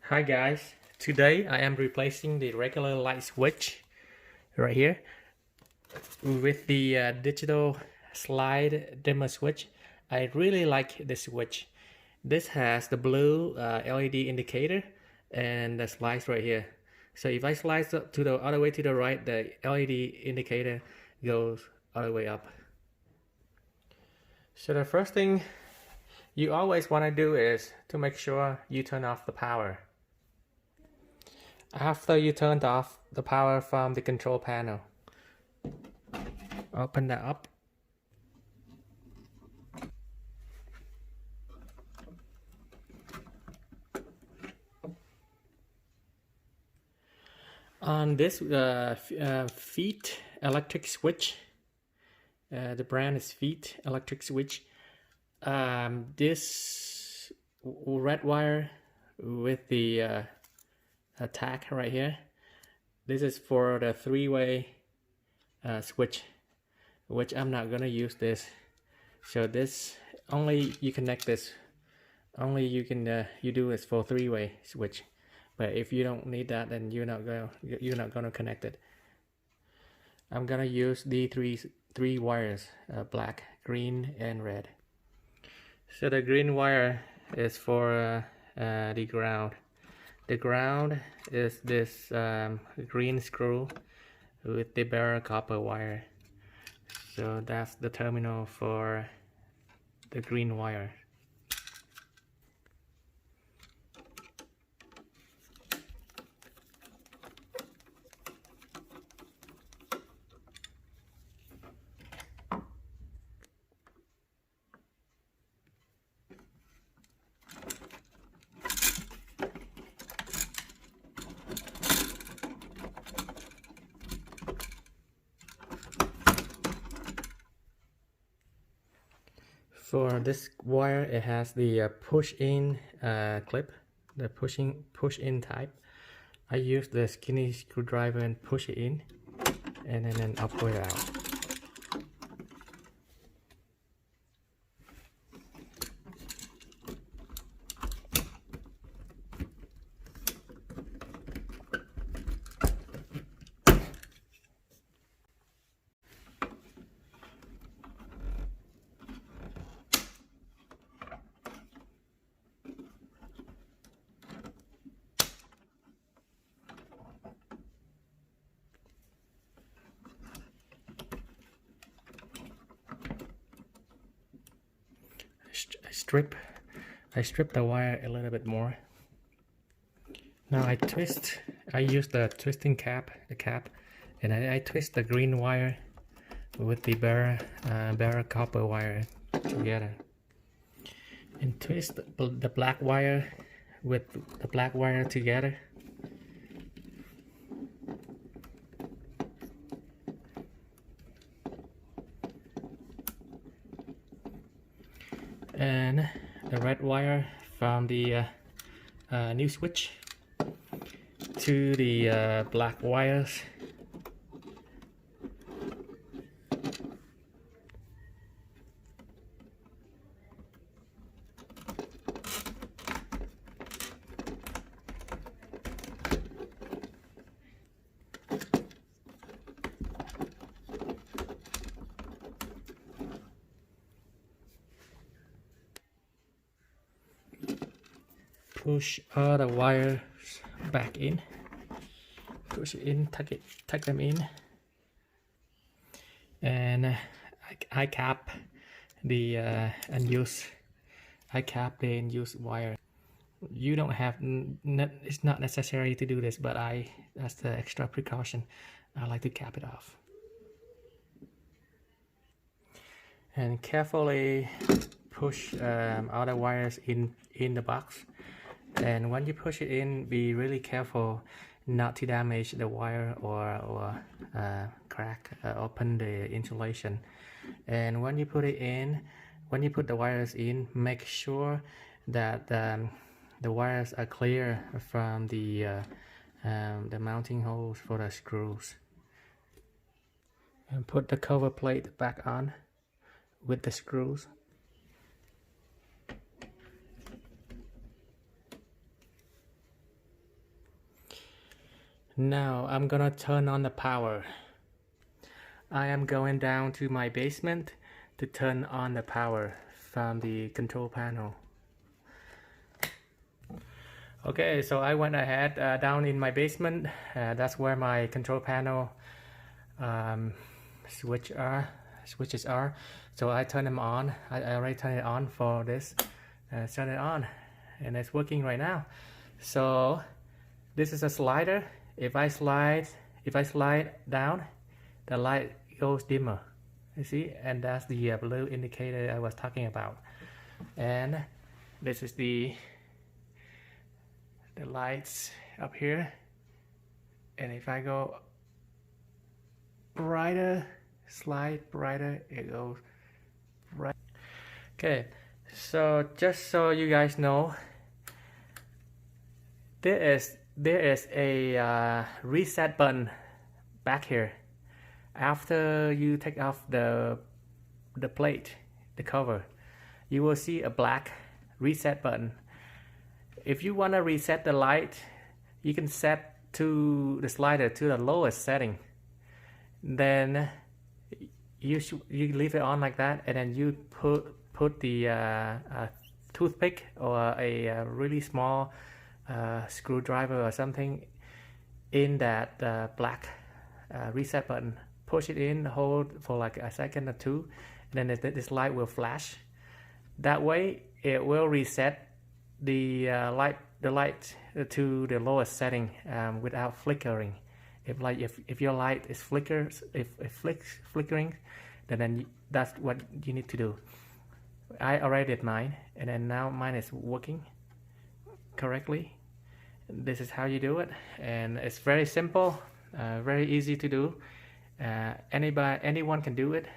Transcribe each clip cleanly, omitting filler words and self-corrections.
Hi guys, today I am replacing the regular light switch right here with the digital slide dimmer switch. I really like this switch. This has the blue LED indicator and the slides right here. So if I slide to the other way to the right, the LED indicator goes all the way up. So the first thing you always want to do is to make sure you turn off the power. After you turned off the power from the control panel, open that up. On this Feit electric switch, the brand is Feit electric switch. This red wire with the tag right here, this is for the three-way switch, which I'm not gonna use this. So this only you connect this, only you can you do this for three-way switch. But if you don't need that, then you're not gonna connect it. I'm gonna use the three wires, black, green, and red. So the green wire is for the ground. The ground is this green screw with the bare copper wire. So that's the terminal for the green wire. For this wire, it has the push-in clip, the push-in type. I use the skinny screwdriver and push it in, and then I'll pull it out. I strip the wire a little bit more. Now I use the twisting cap, and I twist the green wire with the bare copper wire together, and twist the black wire with the black wire together. And the red wire from the new switch to the black wires. Push all the wires back in. Push it in, tuck them in, and I cap the unused wire. You don't have, it's not necessary to do this, but that's the extra precaution. I like to cap it off. And carefully push all the wires in the box. And when you push it in, be really careful not to damage the wire or crack open the insulation. And when you put it in, when you put the wires in, make sure that the wires are clear from the mounting holes for the screws. And put the cover plate back on with the screws. Now I'm gonna turn on the power. I am going down to my basement to turn on the power from the control panel. Okay, so I went ahead down in my basement. That's where my control panel switches are. So I turn them on. I already turned it on for this. Turn it on, and it's working right now. So this is a slider. If I slide down, the light goes dimmer. You see, and that's the blue indicator I was talking about. And this is the lights up here. And if I go brighter, slide brighter, it goes bright. Okay, so just so you guys know, there is a reset button back here. After you take off the plate, the cover, you will see a black reset button. If you want to reset the light, you can set to the slider to the lowest setting. Then you leave it on like that, and then you put the toothpick or a really small screwdriver or something in that black reset button. Push it in, hold for like a second or two, and then this light will flash. That way it will reset the light to the lowest setting without flickering. If your light is flickering, then that's what you need to do. I already did mine, and then now mine is working correctly. This is how you do it, and it's very simple, very easy to do. Anyone can do it.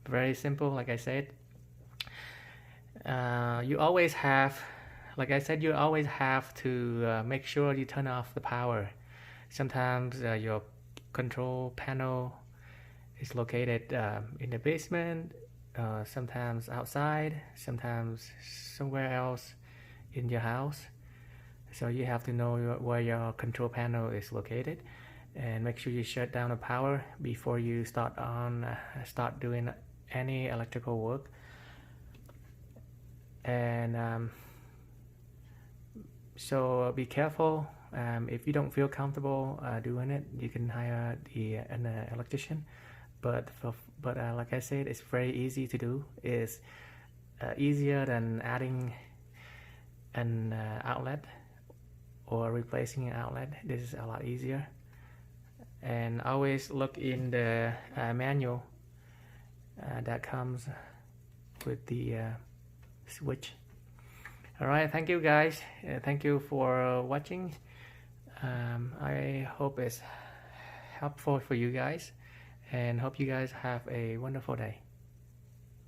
Very simple, like I said. You always have, like I said, you always have to make sure you turn off the power. Sometimes your control panel is located in the basement, sometimes outside, sometimes somewhere else in your house. So you have to know where your control panel is located, and make sure you shut down the power before you start doing any electrical work. And so be careful. If you don't feel comfortable doing it, you can hire an electrician. But like I said, it's very easy to do. It's easier than adding an outlet or replacing an outlet. This is a lot easier. And always look in the manual that comes with the switch. Alright, thank you guys. Thank you for watching. I hope it's helpful for you guys, and hope you guys have a wonderful day.